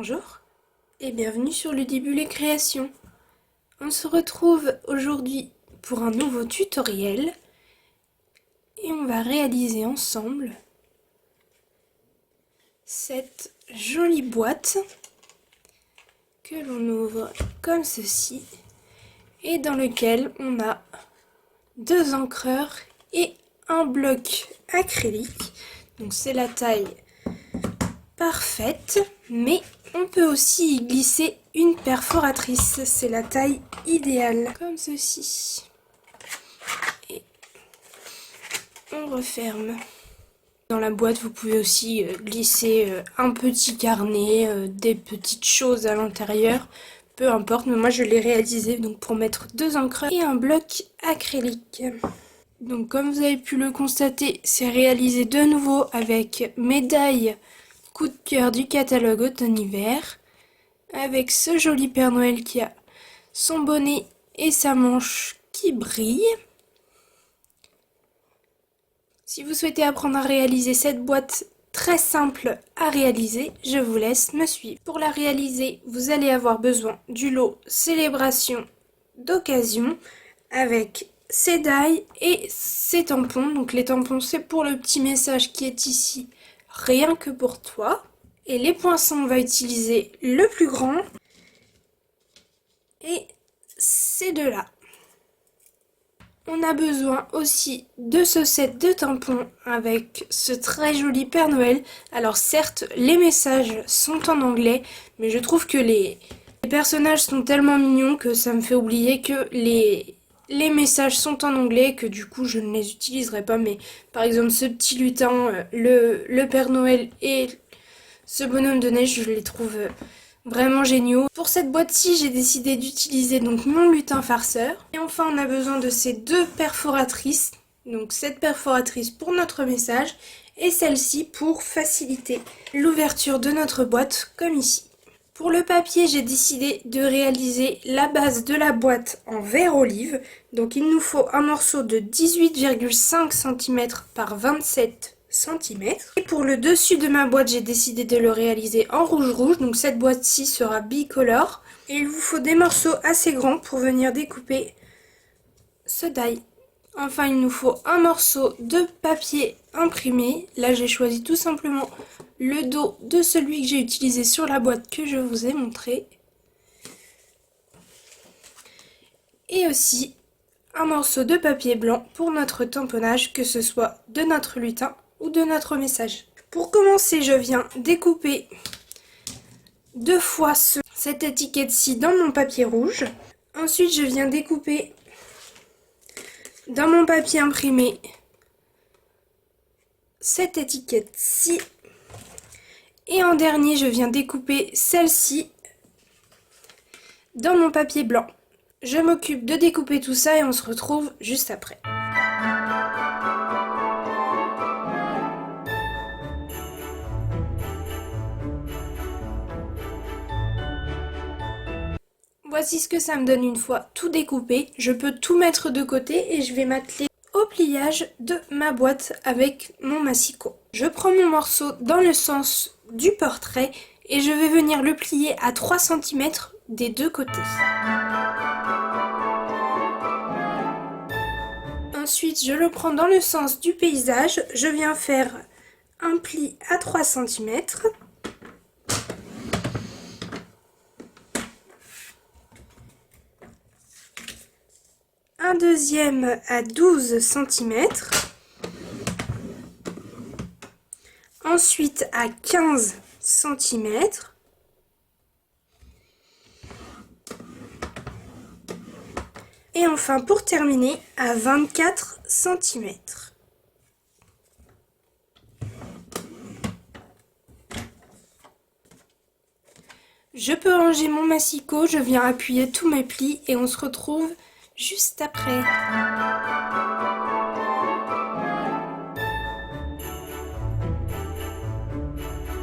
Bonjour et bienvenue sur Ludibule Création. On se retrouve aujourd'hui pour un nouveau tutoriel et on va réaliser ensemble cette jolie boîte que l'on ouvre comme ceci et dans lequel on a deux encreurs et un bloc acrylique. Donc c'est la taille parfaite, mais on peut aussi y glisser une perforatrice, c'est la taille idéale, comme ceci. Et on referme. Dans la boîte, vous pouvez aussi glisser un petit carnet, des petites choses à l'intérieur, peu importe, mais moi je l'ai réalisé donc pour mettre deux encreurs et un bloc acrylique. Donc comme vous avez pu le constater, c'est réalisé de nouveau avec médaille coup de cœur du catalogue automne-hiver, avec ce joli Père Noël qui a son bonnet et sa manche qui brillent. Si vous souhaitez apprendre à réaliser cette boîte très simple à réaliser, je vous laisse me suivre. Pour la réaliser, vous allez avoir besoin du lot Célébration d'occasion avec ses die et ses tampons. Donc les tampons, c'est pour le petit message qui est ici, rien que pour toi. Et les poinçons, on va utiliser le plus grand et ces deux-là. On a besoin aussi de ce set de tampons avec ce très joli Père Noël. Alors certes, les messages sont en anglais, mais je trouve que les personnages sont tellement mignons que ça me fait oublier que les messages sont en anglais, que du coup je ne les utiliserai pas. Mais par exemple ce petit lutin, le Père Noël et ce bonhomme de neige, je les trouve vraiment géniaux. Pour cette boîte-ci, j'ai décidé d'utiliser donc mon lutin farceur. Et enfin, on a besoin de ces deux perforatrices. Donc cette perforatrice pour notre message et celle-ci pour faciliter l'ouverture de notre boîte comme ici. Pour le papier, j'ai décidé de réaliser la base de la boîte en verre olive. Donc il nous faut un morceau de 18,5 cm par 27 cm. Et pour le dessus de ma boîte, j'ai décidé de le réaliser en rouge-rouge. Donc cette boîte-ci sera bicolore. Et il vous faut des morceaux assez grands pour venir découper ce die. Enfin, il nous faut un morceau de papier imprimé. Là, j'ai choisi tout simplement le dos de celui que j'ai utilisé sur la boîte que je vous ai montré. Et aussi un morceau de papier blanc pour notre tamponnage, que ce soit de notre lutin ou de notre message. Pour commencer, je viens découper deux fois cette étiquette-ci dans mon papier rouge. Ensuite, je viens découper dans mon papier imprimé cette étiquette-ci. Et en dernier, je viens découper celle-ci dans mon papier blanc. Je m'occupe de découper tout ça et on se retrouve juste après. Voici ce que ça me donne une fois tout découpé. Je peux tout mettre de côté et je vais m'atteler au pliage de ma boîte avec mon massicot. Je prends mon morceau dans le sens du portrait et je vais venir le plier à 3 cm des deux côtés. Ensuite, je le prends dans le sens du paysage. Je viens faire un pli à 3 cm. Un deuxième à 12 cm. Ensuite à 15 cm. Et enfin pour terminer à 24 cm. Je peux ranger mon massicot, je viens appuyer tous mes plis et on se retrouve juste après.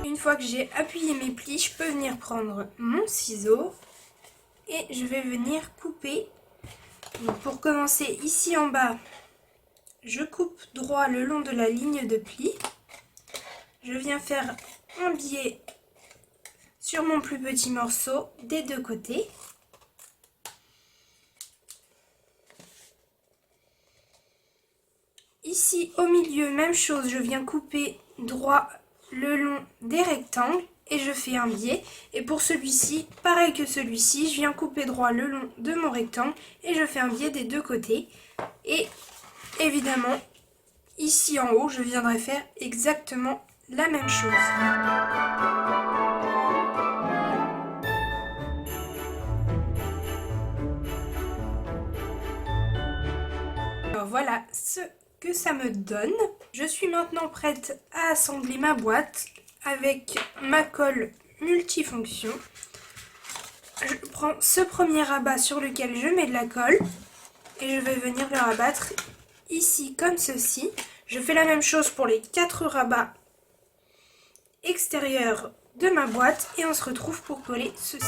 Une fois que j'ai appuyé mes plis, je peux venir prendre mon ciseau et je vais venir couper. Donc pour commencer, ici en bas, je coupe droit le long de la ligne de pli. Je viens faire un biais sur mon plus petit morceau des deux côtés. Ici au milieu, même chose, je viens couper droit le long des rectangles et je fais un biais. Et pour celui-ci, pareil que celui-ci, je viens couper droit le long de mon rectangle et je fais un biais des deux côtés. Et évidemment, ici en haut, je viendrai faire exactement la même chose. Alors voilà ce que ça me donne. Je suis maintenant prête à assembler ma boîte avec ma colle multifonction. Je prends ce premier rabat sur lequel je mets de la colle et je vais venir le rabattre ici comme ceci. Je fais la même chose pour les 4 rabats extérieurs de ma boîte et on se retrouve pour coller ceci.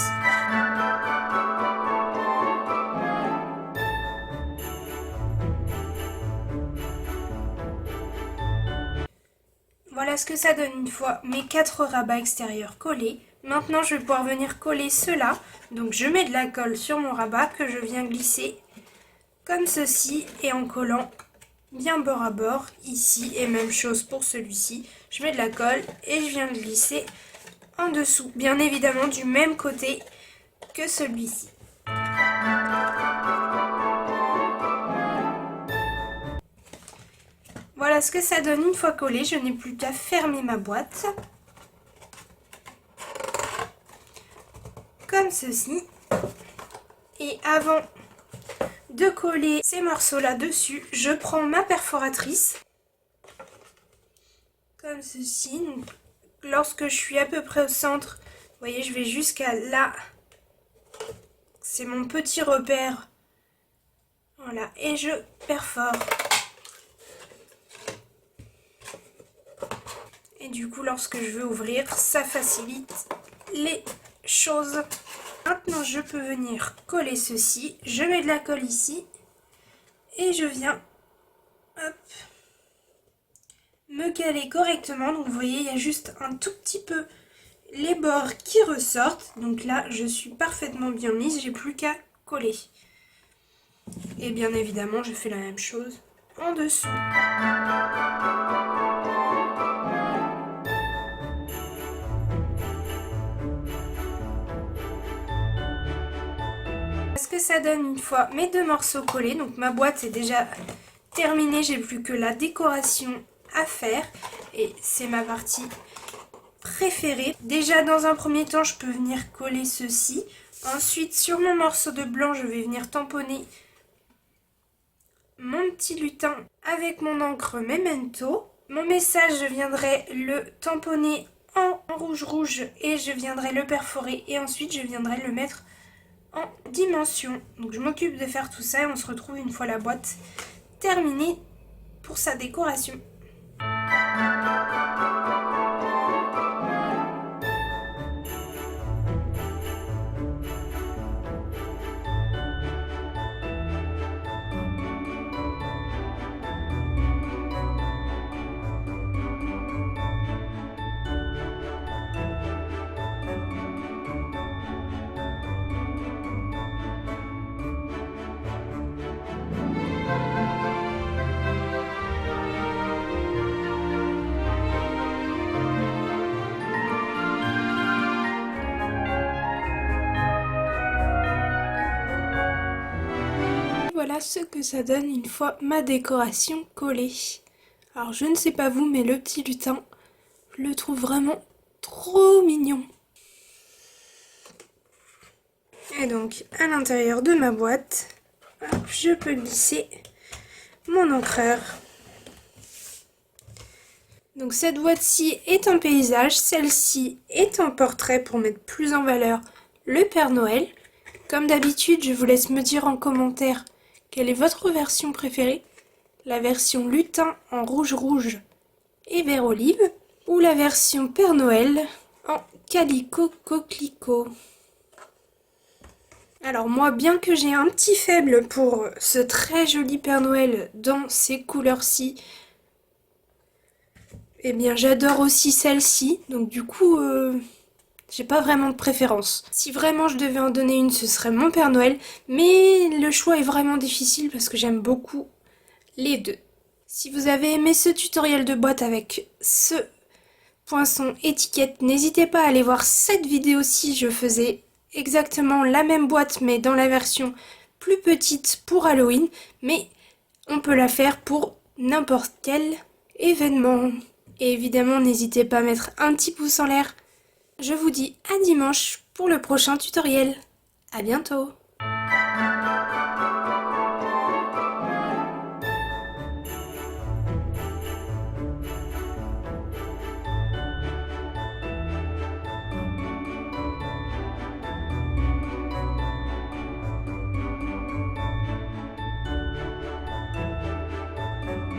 Voilà ce que ça donne une fois mes 4 rabats extérieurs collés. Maintenant je vais pouvoir venir coller cela. Donc je mets de la colle sur mon rabat que je viens glisser comme ceci et en collant bien bord à bord ici. Et même chose pour celui-ci. Je mets de la colle et je viens le glisser en dessous. Bien évidemment du même côté que celui-ci. Voilà ce que ça donne une fois collé. Je n'ai plus qu'à fermer ma boîte. Comme ceci. Et avant de coller ces morceaux là dessus, je prends ma perforatrice. Comme ceci. Donc, lorsque je suis à peu près au centre, vous voyez, je vais jusqu'à là. C'est mon petit repère. Voilà. Et je perfore. Et du coup, lorsque je veux ouvrir, ça facilite les choses. Maintenant, je peux venir coller ceci. Je mets de la colle ici. Et je viens me caler correctement. Donc, vous voyez, il y a juste un tout petit peu les bords qui ressortent. Donc là, je suis parfaitement bien mise. J'ai plus qu'à coller. Et bien évidemment, je fais la même chose en dessous. Ce que ça donne une fois mes 2 morceaux collés. Donc ma boîte est déjà terminée, j'ai plus que la décoration à faire et c'est ma partie préférée. Déjà dans un premier temps, je peux venir coller ceci. Ensuite, sur mon morceau de blanc, je vais venir tamponner mon petit lutin avec mon encre Memento. Mon message, je viendrai le tamponner en rouge et je viendrai le perforer et ensuite je viendrai le mettre en dimension. Donc je m'occupe de faire tout ça et on se retrouve une fois la boîte terminée pour sa décoration. Voilà ce que ça donne une fois ma décoration collée. Alors je ne sais pas vous, mais le petit lutin, je le trouve vraiment trop mignon. Et donc à l'intérieur de ma boîte, hop, je peux glisser mon encreur. Donc cette boîte-ci est en paysage, celle-ci est en portrait pour mettre plus en valeur le Père Noël. Comme d'habitude, je vous laisse me dire en commentaire quelle est votre version préférée. La version lutin en rouge et vert olive ou la version Père Noël en calico coquelicot. Alors moi, bien que j'ai un petit faible pour ce très joli Père Noël dans ces couleurs-ci, eh bien j'adore aussi celle-ci. Donc du coup, J'ai pas vraiment de préférence. Si vraiment je devais en donner une, ce serait mon Père Noël, mais le choix est vraiment difficile parce que j'aime beaucoup les deux. Si vous avez aimé ce tutoriel de boîte avec ce poinçon étiquette, n'hésitez pas à aller voir cette vidéo-ci, je faisais exactement la même boîte mais dans la version plus petite pour Halloween, mais on peut la faire pour n'importe quel événement. Et évidemment, n'hésitez pas à mettre un petit pouce en l'air. Je vous dis à dimanche pour le prochain tutoriel. À bientôt!